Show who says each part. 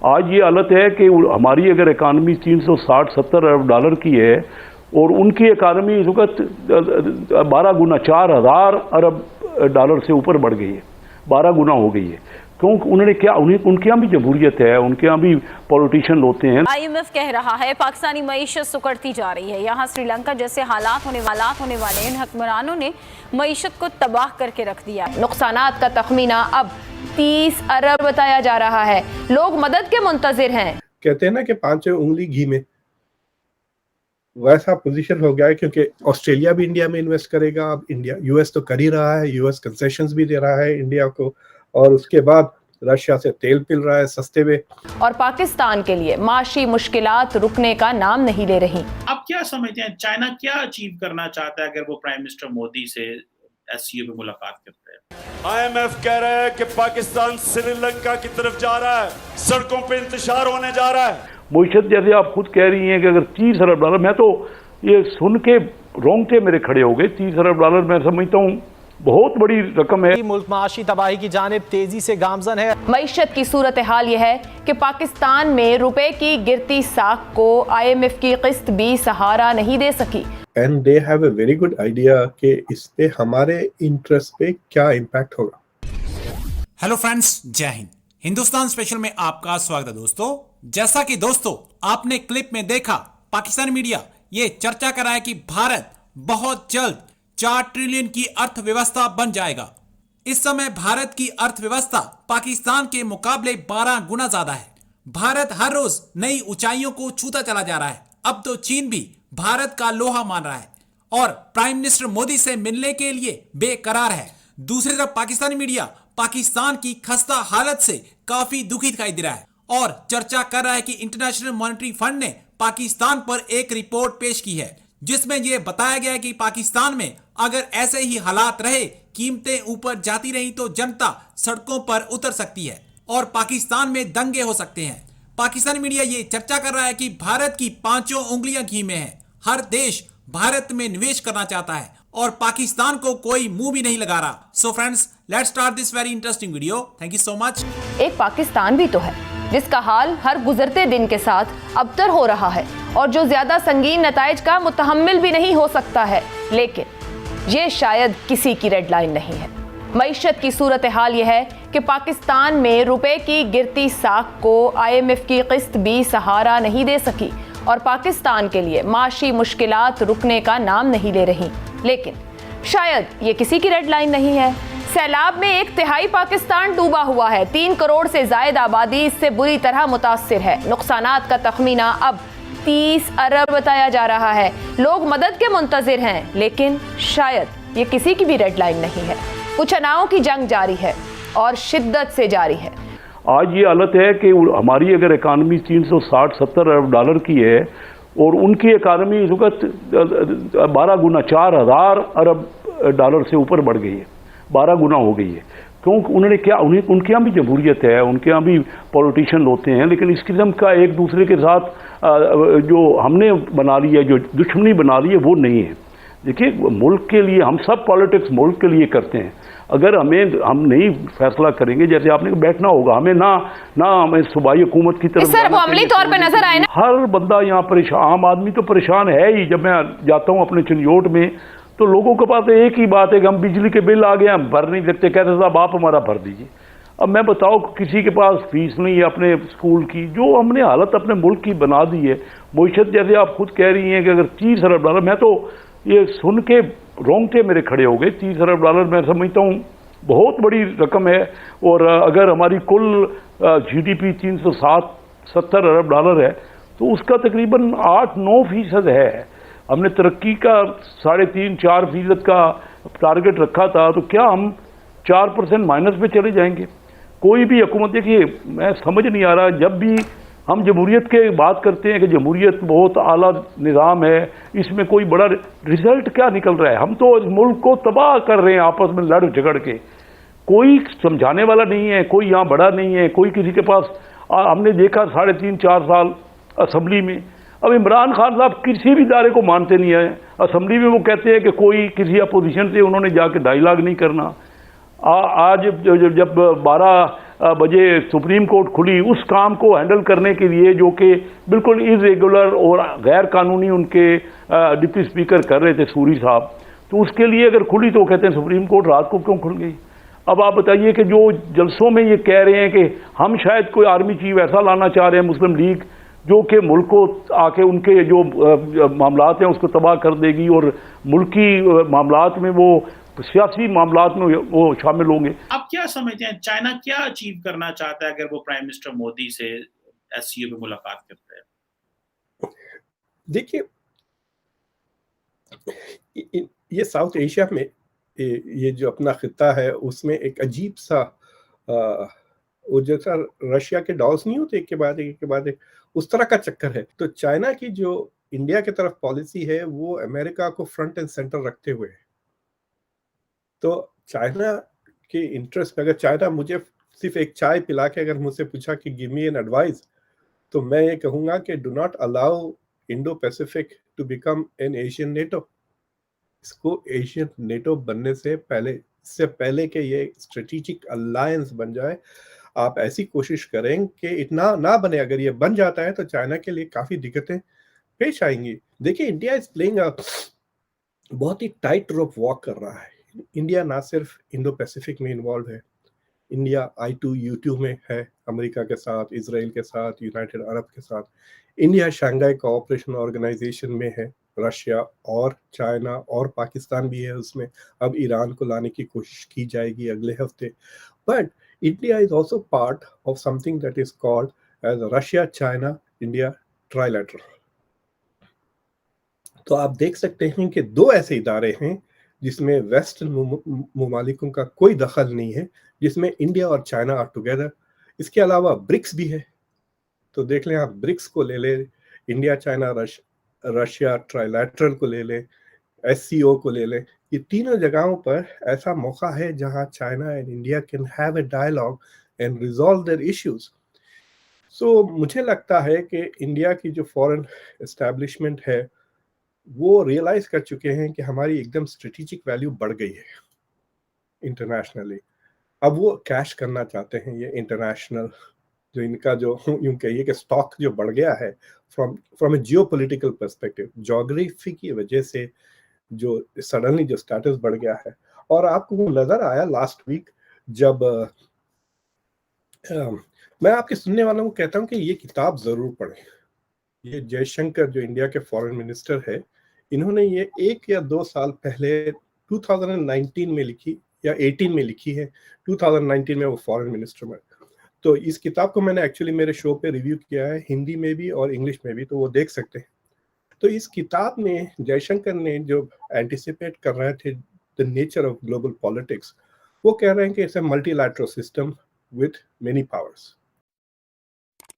Speaker 1: आज ये हालत है कि हमारी अगर इकानमी 360-70 अरब डॉलर की है और उनकी इकानमी इस वक्त 12 गुना 4000 अरब डॉलर से ऊपर बढ़ गई है, 12 गुना हो गई है। क्योंकि उनके यहाँ भी जमहूरियत है, उनके यहाँ भी पॉलिटिशियन होते हैं।
Speaker 2: IMF कह रहा है पाकिस्तानी मईशत सुकड़ती जा रही है। यहाँ श्रीलंका जैसे हालात होने वाले इन हुक्मरानों ने मईशत को तबाह करके रख दिया। नुकसानात का तखमीना अब 30 अरब बताया जा रहा है। लोग मदद के मुंतजिर हैं।
Speaker 3: कहते हैं ना कि 5 उंगली घी में, वैसा पोजीशन हो गया है, क्योंकि ऑस्ट्रेलिया भी इंडिया में इन्वेस्ट करेगा। अब इंडिया, यूएस तो कर ही रहा है, यूएस कंसेशंस भी दे रहा है इंडिया को, और उसके बाद रशिया से तेल पिल रहा है सस्ते में। और
Speaker 2: पाकिस्तान के लिए माशी मुश्किलात रुकने का नाम नहीं ले रही।
Speaker 4: आप क्या समझते हैं चाइना क्या अचीव करना चाहता है अगर वो प्राइम मिनिस्टर मोदी से SCO में मुलाकात करते हैं?
Speaker 5: IMF कह रहा है कि पाकिस्तान श्रीलंका की तरफ जा रहा है, सड़कों पे इंतशार होने जा रहा है।
Speaker 1: मईशत जैसे आप खुद कह रही हैं कि अगर 30 अरब डॉलर, मैं तो ये सुन के रोंगटे मेरे खड़े हो गए। 30 अरब डॉलर मैं समझता हूँ बहुत बड़ी रकम है।
Speaker 6: मुल्क माशी तबाही की जानिब तेजी से गामजन है।
Speaker 2: मईशत की सूरत हाल यह है कि पाकिस्तान में रुपए की गिरती साख को IMF की किस्त भी सहारा नहीं दे सकी।
Speaker 3: And they have a very good idea कि इस पे हमारे इंटरेस्ट पे क्या इम्पैक्ट होगा।
Speaker 7: हेलो फ्रेंड्स, जय हिंद। हिंदुस्तान स्पेशल में आपका स्वागत है दोस्तों। जैसा कि दोस्तों आपने क्लिप में देखा, पाकिस्तानी मीडिया ये चर्चा कर रहा है कि भारत बहुत जल्द 4 ट्रिलियन की अर्थव्यवस्था बन जाएगा। इस समय भारत की अर्थव्यवस्था पाकिस्तान के मुकाबले 12 गुना ज्यादा है। भारत हर रोज नई ऊंचाइयों को छूता चला जा रहा है। अब तो चीन भी भारत का लोहा मान रहा है और प्राइम मिनिस्टर मोदी से मिलने के लिए बेकरार है। दूसरी तरफ पाकिस्तानी मीडिया पाकिस्तान की खस्ता हालत से काफी दुखी दिखाई दे रहा है और चर्चा कर रहा है कि इंटरनेशनल मॉनेटरी फंड ने पाकिस्तान पर एक रिपोर्ट पेश की है, जिसमें यह बताया गया है कि पाकिस्तान में अगर ऐसे ही हालात रहे, कीमतें ऊपर जाती रही, तो जनता सड़कों पर उतर सकती है और पाकिस्तान में दंगे हो सकते हैं। पाकिस्तानी मीडिया ये चर्चा कर रहा है कि भारत की 5 उंगलियां घी में है। हर देश भारत में निवेश करना चाहता है और पाकिस्तान को कोई मुंह भी नहीं लगा रहा। So friends, let's start this very interesting video. Thank you so much.
Speaker 2: एक पाकिस्तान भी तो है जिसका हाल हर गुजरते दिन के साथ अबतर हो रहा है और जो ज्यादा संगीन नताइज का मुतहम्मिल भी नहीं हो सकता है, लेकिन ये शायद किसी की रेड लाइन नहीं है। मईशत की सूरत हाल यह है कि पाकिस्तान में रुपए की गिरती साख को IMF की किस्त भी सहारा नहीं दे सकी और पाकिस्तान के लिए माशी मुश्किलात रुकने का नाम नहीं ले रही। लेकिन शायद ये किसी की रेड लाइन नहीं है। सैलाब में 1/3 पाकिस्तान डूबा हुआ है। 3 करोड़ से ज्यादा आबादी इससे बुरी तरह मुतासिर है। नुकसानात का तखमीना अब 30 अरब बताया जा रहा है। लोग मदद के मुंतजिर हैं, लेकिन शायद ये किसी की भी रेड लाइन नहीं है। कुछ अनाओं की जंग जारी है और शिद्दत से जारी है।
Speaker 1: आज ये हालत है कि हमारी अगर इकानमी 360-70 अरब डॉलर की है और उनकी इकानमी इस वक्त 12 गुना 4000 अरब डॉलर से ऊपर बढ़ गई है, 12 गुना हो गई है। क्योंकि उनके यहाँ भी जमहूरियत है, उनके यहाँ भी पॉलिटिशियन होते हैं, लेकिन इस किस्म का एक दूसरे के साथ जो हमने बना ली है, जो दुश्मनी बना ली है, वो नहीं है। देखिए, मुल्क के लिए हम सब पॉलिटिक्स मुल्क के लिए करते हैं। अगर हम नहीं फैसला करेंगे, जैसे आपने बैठना होगा, हमें ना हमें सूबाई हुकूमत की तरफ
Speaker 2: सर वो अमली तौर पे नजर आए ना।
Speaker 1: हर बंदा यहाँ परेशान, आम आदमी तो परेशान है ही। जब मैं जाता हूँ अपने चिन्योट में तो लोगों के पास एक ही बात है कि हम बिजली के बिल आ गए, हम भर नहीं सकते। कहते साहब आप हमारा भर दीजिए। अब मैं बताओ, किसी के पास फीस नहीं है अपने स्कूल की, जो हमने हालत अपने मुल्क की बना दी है। मईशत जैसे आप खुद कह रही हैं कि अगर 30 अरब डॉलर, मैं तो ये सुन के रोंगटे मेरे खड़े हो गए। 30 अरब डॉलर मैं समझता हूँ बहुत बड़ी रकम है। और अगर हमारी कुल GDP 370 अरब डॉलर है तो उसका तकरीबन 8-9% है। हमने तरक्की का 3.5-4% का टारगेट रखा था, तो क्या हम 4% माइनस पे चले जाएंगे? कोई भी हुकूमत, देखिए मैं समझ नहीं आ रहा, जब भी हम जमहूरियत के बात करते हैं कि जमहूरियत बहुत आला निज़ाम है, इसमें कोई बड़ा रिजल्ट क्या निकल रहा है? हम तो इस मुल्क को तबाह कर रहे हैं आपस में लड़ झगड़ के। कोई समझाने वाला नहीं है, कोई यहाँ बड़ा नहीं है, कोई किसी के पास। हमने देखा 3.5-4 साल असम्बली में, अब इमरान खान साहब किसी भी इदारे को मानते नहीं है। असम्बली में वो कहते हैं कि कोई किसी अपोजिशन से उन्होंने जाके डायलॉग नहीं करना। आज जब 12 बजे सुप्रीम कोर्ट खुली, उस काम को हैंडल करने के लिए जो कि बिल्कुल इरेगुलर और गैर कानूनी उनके डिप्टी स्पीकर कर रहे थे सूरी साहब, तो उसके लिए अगर खुली तो कहते हैं सुप्रीम कोर्ट रात को क्यों खुल गई। अब आप बताइए कि जो जलसों में ये कह रहे हैं कि हम शायद कोई आर्मी चीफ ऐसा लाना चाह रहे हैं मुस्लिम लीग जो कि मुल्क को आके उनके जो मामलात हैं उसको तबाह कर देगी और मुल्की मामलात में वो सियासी मामलात में वो शामिल होंगे।
Speaker 4: आप क्या समझते हैं चाइना क्या अचीव करना चाहता है अगर वो प्राइम मिनिस्टर मोदी से एससीओ पे मुलाकात करते हैं?
Speaker 3: देखिए, ये साउथ एशिया में ये जो अपना खिता है उसमें एक अजीब सा वो जैसा रशिया के डॉल्स नहीं होते एक के बाद एक उस तरह का चक्कर है। तो चाइना की जो इंडिया की तरफ पॉलिसी है वो अमेरिका को फ्रंट एंड सेंटर रखते हुए है। तो चाइना के इंटरेस्ट में, अगर चाइना मुझे सिर्फ एक चाय पिला के अगर मुझसे पूछा कि गिव मी एन एडवाइस, तो मैं ये कहूंगा कि do not allow Indo Pacific to become an Asian NATO. इसको एशियन नेटो बनने से पहले, इससे पहले कि ये स्ट्रेटेजिक अलायंस बन जाए, आप ऐसी कोशिश करें कि इतना ना बने। अगर ये बन जाता है तो चाइना के लिए काफी दिक्कतें पेश आएंगी। देखिए, इंडिया इज प्लेइंग अ बहुत ही टाइट रोप वॉक कर रहा है। इंडिया ना सिर्फ इंडो पैसिफिक में इन्वॉल्व है, इंडिया I2U2 में है, अमेरिका के साथ, इजराइल के साथ, यूनाइटेड अरब के साथ। इंडिया शंघाई कोऑपरेशन ऑर्गेनाइजेशन में है, रशिया और चाइना और पाकिस्तान भी है उसमें। अब ईरान को लाने की कोशिश की जाएगी अगले हफ्ते। But India is also part of something that is called as Russia China India trilateral. तो आप देख सकते हैं कि दो ऐसे इदारे हैं जिसमें वेस्टर्न ममालिकों का कोई दखल नहीं है, जिसमें इंडिया और चाइना आर टुगेदर। इसके अलावा ब्रिक्स भी है, तो देख लें आप, ब्रिक्स को ले ले, इंडिया चाइना रशिया ट्राइलैटरल को ले ले, SCO को ले ले। ये तीनों जगहों पर ऐसा मौका है जहां China and India can have a dialogue and resolve their issues. So मुझे लगता है कि इंडिया की जो फॉरेन एस्टैब्लिशमेंट है वो रियलाइज कर चुके हैं कि हमारी एकदम स्ट्रेटेजिक वैल्यू बढ़ गई है इंटरनेशनली। अब वो कैश करना चाहते हैं ये इंटरनेशनल, जो इनका जो यूं कहिए कि स्टॉक जो बढ़ गया है from A geopolitical perspective, geography की वजह से जो सडनली जो स्टेटस बढ़ गया है। और आपको वो नजर आया लास्ट वीक जब मैं आपके सुनने वालों को कहता हूं कि ये किताब जरूर पढ़ें। ये जयशंकर जो इंडिया के फॉरेन मिनिस्टर है, इन्होंने ये 1 या 2 साल पहले 2019 में लिखी या 18 में लिखी है। 2019 में वो फॉरेन मिनिस्टर में। तो इस किताब को मैंने एक्चुअली मेरे शो पे रिव्यू किया है, हिंदी में भी और इंग्लिश में भी, तो वो देख सकते हैं। तो इस किताब में जयशंकर ने जो एंटिसिपेट कर रहे थे the nature of global politics, वो कह रहे हैं कि it's a multilateral system with many powers.